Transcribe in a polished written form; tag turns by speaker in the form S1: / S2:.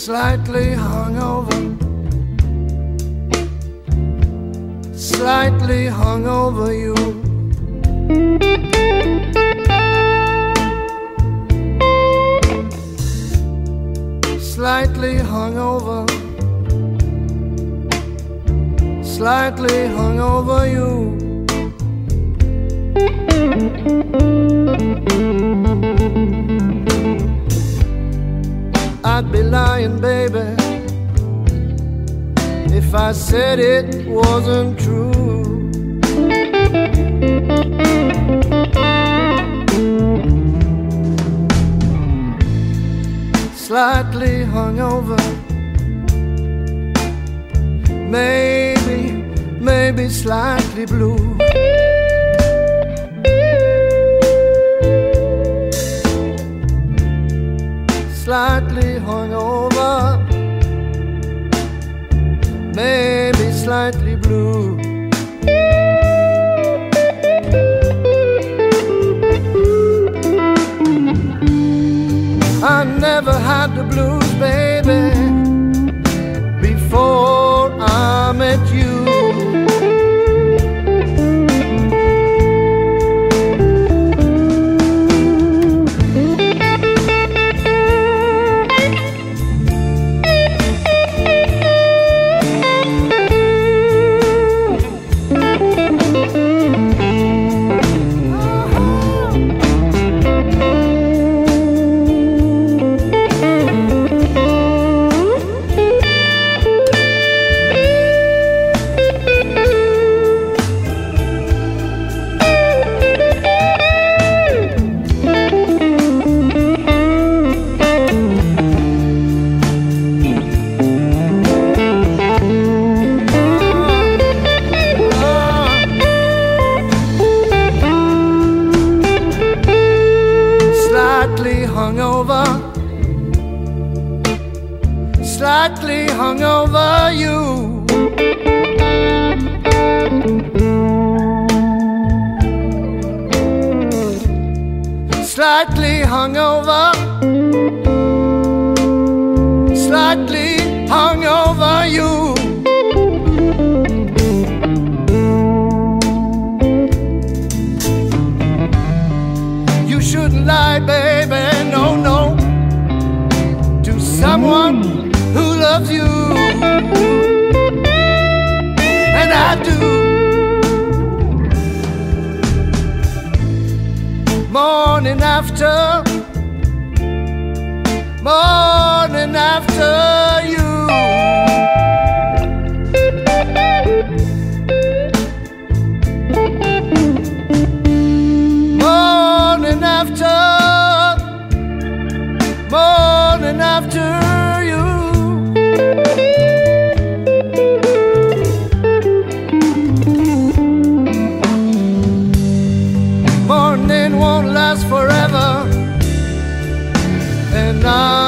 S1: slightly hungover, slightly hungover you. Slightly hungover, slightly hungover you. I'd be lying, baby, if I said it wasn't true. Slightly hungover, maybe slightly blue. Slightly hungover, maybe slightly blue. I never had the blues, baby, before I met you. Slightly hungover you. Slightly hungover, slightly hungover you. You shouldn't lie, baby, no, no, to someone who loves you, and I do. Morning after you. Morning after you. Morning won't last forever, and I